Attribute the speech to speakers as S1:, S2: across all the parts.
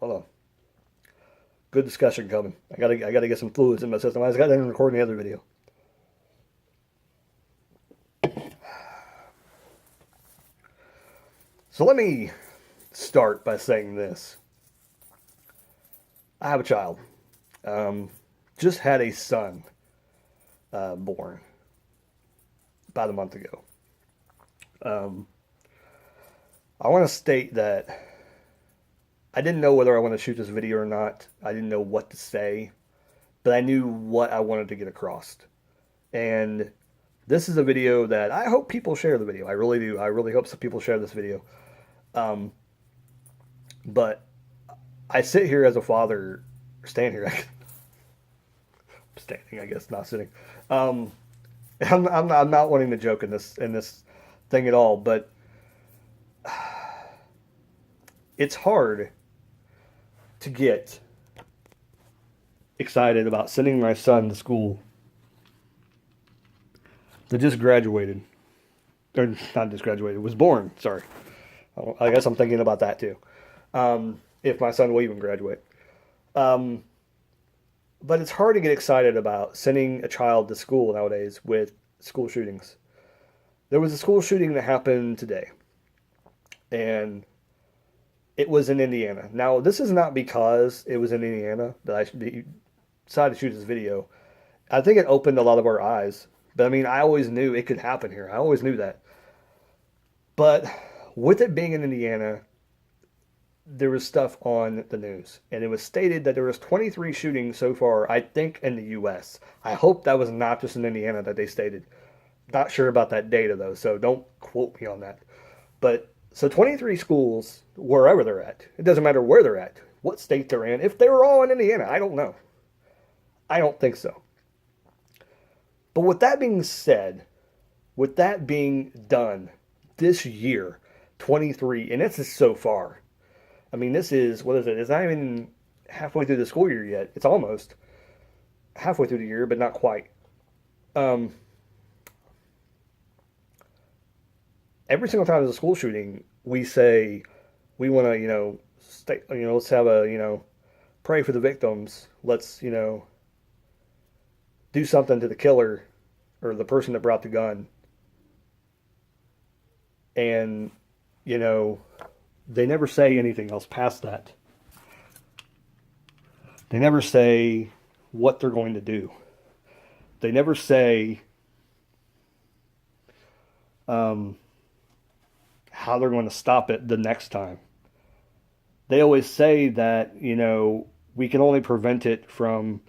S1: Hold on. Good discussion coming. I gotta get some fluids in my system. I just got done recording the other video. So let me start by saying this. I have a child. Um, just had a son born about a month ago. Um, I want to state that I didn't know whether I want to shoot this video or not. I didn't know what to say, but I knew what I wanted to get across. And this is a video that I hope people share the video. I really do. I really hope some people share this video. Um, but I sit here as a father, stand here, standing, I guess, not sitting. Um, I'm not wanting to joke in this thing at all, but it's hard to get excited about sending my son to school that just graduated, or not just graduated, was born. Sorry, I guess I'm thinking about that too. If my son will even graduate. Um, but it's hard to get excited about sending a child to school nowadays with school shootings. There was a school shooting that happened today, and it was in Indiana. Now, this is not because it was in Indiana that decided to shoot this video. I think it opened a lot of our eyes. But I mean, I always knew it could happen here. I always knew that. But with it being in Indiana, there was stuff on the news, and it was stated that there was 23 shootings so far, I think, in the U.S. I hope that was not just in Indiana that they stated. Not sure about that data, though, so don't quote me on that. But, so 23 schools, wherever they're at. It doesn't matter where they're at, what state they're in. If they were all in Indiana, I don't know. I don't think so. But with that being said, with that being done this year, 23, and this is so far. I mean, this is, what is it? It's not even halfway through the school year yet. It's almost halfway through the year, but not quite. Um, every single time there's a school shooting, we say we want to, let's have a, pray for the victims. Let's, do something to the killer or the person that brought the gun. And, you know, they never say anything else past that. They never say what they're going to do. They never say how they're going to stop it the next time. They always say that, we can only prevent it from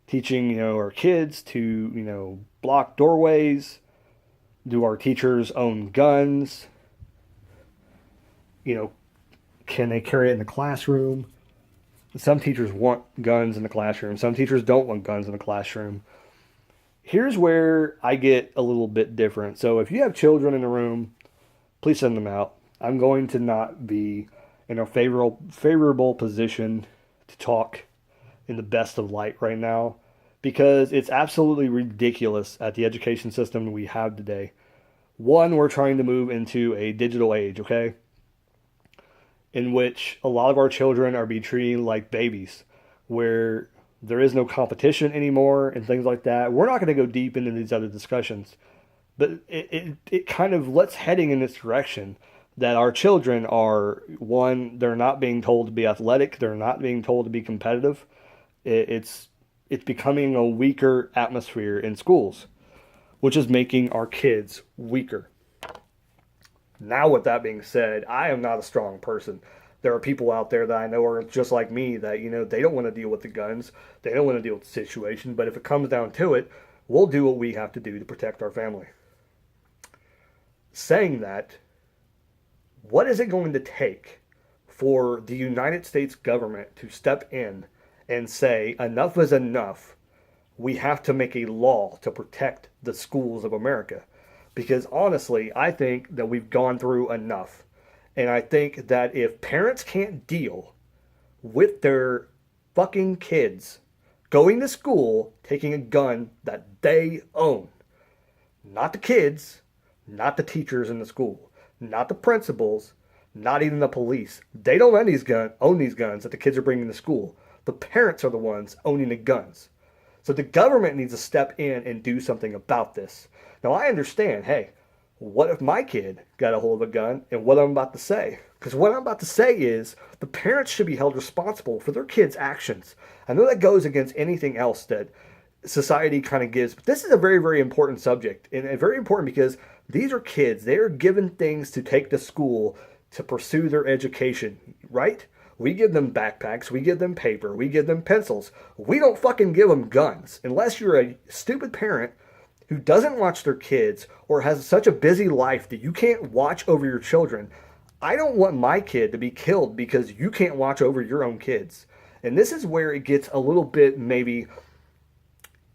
S1: teaching, our kids to, block doorways. Do our teachers own guns? Can they carry it in the classroom? Some teachers want guns in the classroom. Some teachers don't want guns in the classroom. Here's where I get a little bit different. So if you have children in the room, please send them out. I'm going to not be in a favorable position to talk in the best of light right now because it's absolutely ridiculous at the education system we have today. One, we're trying to move into a digital age, okay? In which a lot of our children are being treated like babies, where there is no competition anymore and things like that. We're not going to go deep into these other discussions, but it kind of lets heading in this direction that our children are, one, they're not being told to be athletic. They're not being told to be competitive. It's becoming a weaker atmosphere in schools, which is making our kids weaker. Now, with that being said, I am not a strong person. There are people out there that I know are just like me that, they don't want to deal with the guns. They don't want to deal with the situation. But if it comes down to it, we'll do what we have to do to protect our family. Saying that, what is it going to take for the United States government to step in and say, enough is enough? We have to make a law to protect the schools of America. Because honestly, I think that we've gone through enough. And I think that if parents can't deal with their fucking kids going to school, taking a gun that they own, not the kids, not the teachers in the school, not the principals, not even the police. They don't own these guns that the kids are bringing to school. The parents are the ones owning the guns. So the government needs to step in and do something about this. Now I understand, hey, what if my kid got a hold of a gun and what I'm about to say? Because what I'm about to say is the parents should be held responsible for their kids' actions. I know that goes against anything else that society kind of gives, but this is a very, very important subject. And very important because these are kids. They are given things to take to school to pursue their education, right? We give them backpacks, we give them paper, we give them pencils. We don't fucking give them guns unless you're a stupid parent who doesn't watch their kids or has such a busy life that you can't watch over your children. I don't want my kid to be killed because you can't watch over your own kids. And this is where it gets a little bit, maybe,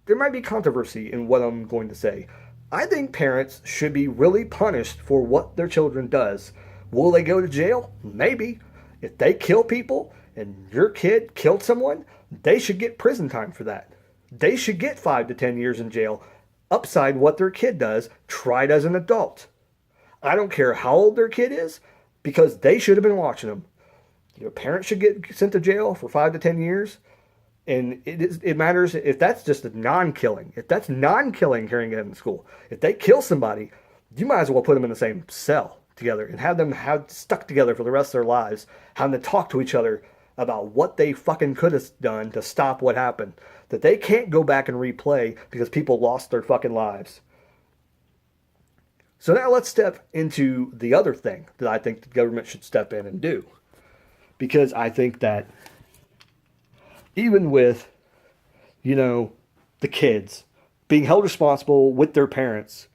S1: there might be controversy in what I'm going to say. I think parents should be really punished for what their children does. Will they go to jail? Maybe. If they kill people and your kid killed someone, they should get prison time for that. They should get 5 to 10 years in jail, upside what their kid does, tried as an adult. I don't care how old their kid is, because they should have been watching them. Your parents should get sent to jail for 5 to 10 years. And it matters if that's just a non-killing. If that's non-killing carrying it in school. If they kill somebody, you might as well put them in the same cell together and have them stuck together for the rest of their lives, having to talk to each other about what they fucking could have done to stop what happened. That they can't go back and replay because people lost their fucking lives. So now let's step into the other thing that I think the government should step in and do. Because I think that even with, the kids being held responsible with their parents,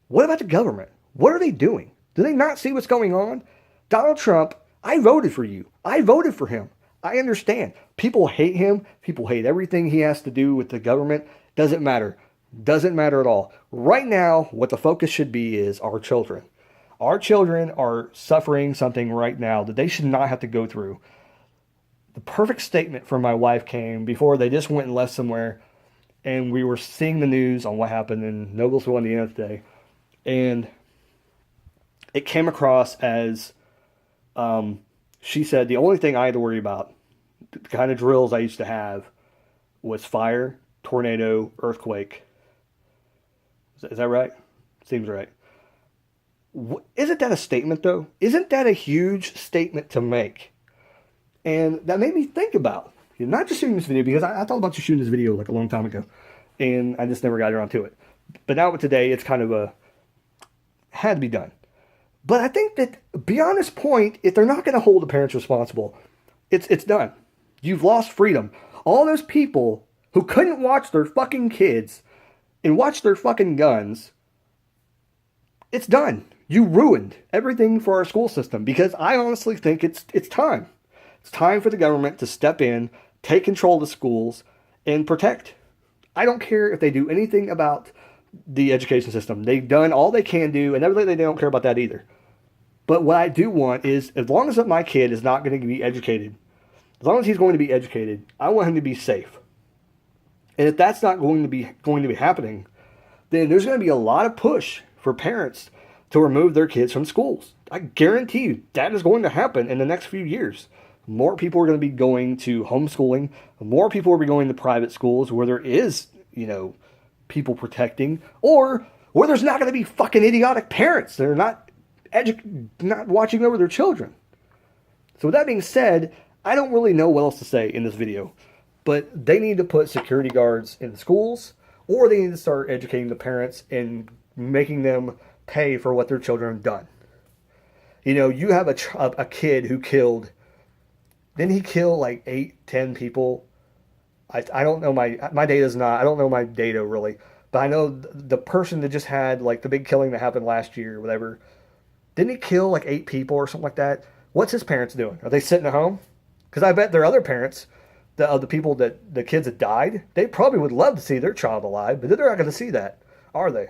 S1: what about the government? What are they doing? Do they not see what's going on? Donald Trump, I voted for you. I voted for him. I understand. People hate him. People hate everything he has to do with the government. Doesn't matter. Doesn't matter at all. Right now, what the focus should be is our children. Our children are suffering something right now that they should not have to go through. The perfect statement from my wife came before they just went and left somewhere, and we were seeing the news on what happened in Noblesville, Indiana today, and it came across as, she said, the only thing I had to worry about, the kind of drills I used to have, was fire, tornado, earthquake. Is that right? Seems right. Isn't that a statement, though? Isn't that a huge statement to make? And that made me think about, not just shooting this video, because I thought about shooting this video like a long time ago, and I just never got around to it. But now with today, it's kind of had to be done. But I think that beyond this point, if they're not going to hold the parents responsible, it's done. You've lost freedom. All those people who couldn't watch their fucking kids and watch their fucking guns, it's done. You ruined everything for our school system, because I honestly think it's time. It's time for the government to step in, take control of the schools, and protect. I don't care if they do anything about the education system. They've done all they can do, and evidently they don't care about that either. But what I do want is, as long as my kid is not going to be educated, as long as he's going to be educated, I want him to be safe. And if that's not going to be happening, then there's going to be a lot of push for parents to remove their kids from schools. I guarantee you that is going to happen in the next few years. More people are going to be going to homeschooling. More people will be going to private schools where there is, people protecting, or where there's not going to be fucking idiotic parents that are not watching over their children. So with that being said, I don't really know what else to say in this video, but they need to put security guards in the schools, or they need to start educating the parents and making them pay for what their children have done. You have a kid who killed. Didn't he kill like 8, 10 people? I don't know my data's not. I don't know my data really, but I know the person that just had like the big killing that happened last year or whatever. Didn't he kill like 8 people or something like that? What's his parents doing? Are they sitting at home? Because I bet their other parents, the people that the kids that died, they probably would love to see their child alive, but they're not going to see that, are they?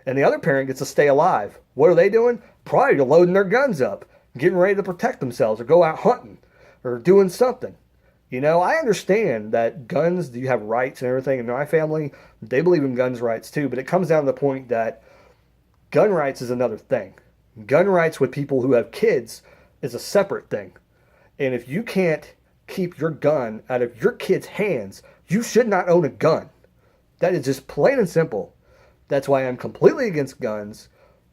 S1: And the other parent gets to stay alive. What are they doing? Probably loading their guns up, getting ready to protect themselves or go out hunting or doing something. I understand that guns, you have rights and everything. And my family, they believe in guns rights too. But it comes down to the point that gun rights is another thing. Gun rights with people who have kids is a separate thing. And if you can't keep your gun out of your kid's hands, you should not own a gun. That is just plain and simple. That's why I'm completely against guns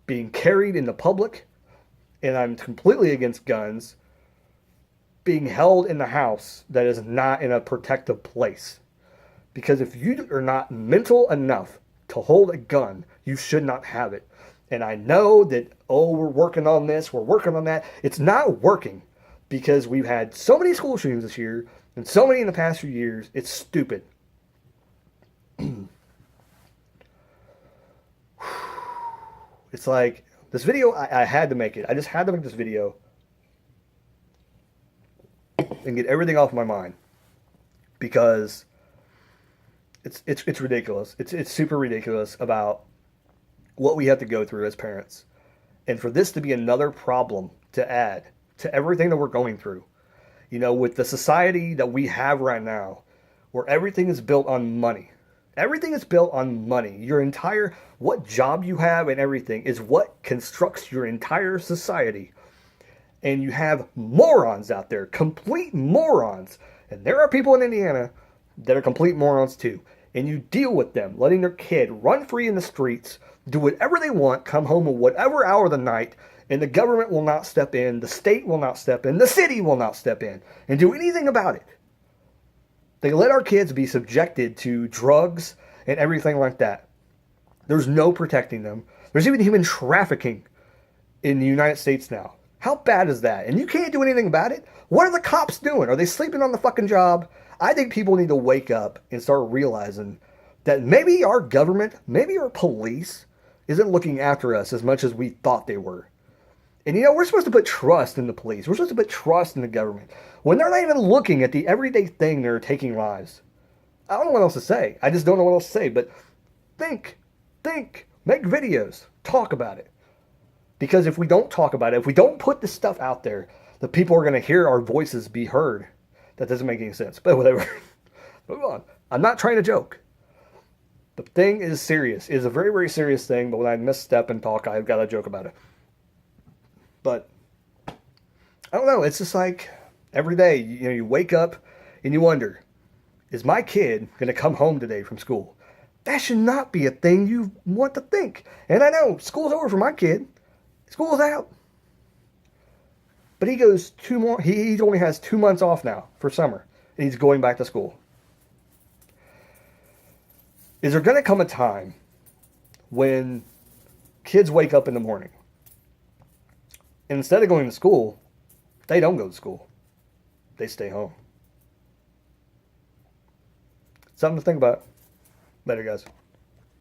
S1: being carried in the public, and I'm completely against guns being held in the house that is not in a protective place. Because if you are not mental enough to hold a gun, you should not have it. And I know that, oh, we're working on this, we're working on that. It's not working because we've had so many school shootings this year and so many in the past few years. It's stupid. It's like this video, I had to make it. I just had to make this video and get everything off my mind because it's ridiculous. It's super ridiculous about what we have to go through as parents. And for this to be another problem to add to everything that we're going through, you know, with the society that we have right now, where everything is built on money. Everything is built on money. Your entire, what job you have and everything is what constructs your entire society. And you have morons out there, complete morons. And there are people in Indiana that are complete morons too. And you deal with them, letting their kid run free in the streets, do whatever they want, come home at whatever hour of the night, and the government will not step in, the state will not step in, the city will not step in and do anything about it. They let our kids be subjected to drugs and everything like that. There's no protecting them. There's even human trafficking in the United States now. How bad is that? And you can't do anything about it? What are the cops doing? Are they sleeping on the fucking job? I think people need to wake up and start realizing that maybe our government, maybe our police isn't looking after us as much as we thought they were. And you know, we're supposed to put trust in the police. We're supposed to put trust in the government when they're not even looking at the everyday thing they're taking lives. I don't know what else to say. I just don't know what else to say. But think, make videos, talk about it. Because if we don't talk about it, if we don't put this stuff out there, the people are going to hear our voices be heard. That doesn't make any sense. But whatever. Move on. I'm not trying to joke. The thing is serious. It is a very, very serious thing. But when I misstep and talk, I've got to joke about it. But I don't know. It's just like every day, you know, you wake up and you wonder, is my kid going to come home today from school? That should not be a thing you want to think. And I know school's over for my kid. School's out. But he goes he only has 2 months off now for summer. And he's going back to school. Is there going to come a time when kids wake up in the morning and instead of going to school, they don't go to school. They stay home. Something to think about. Later, guys.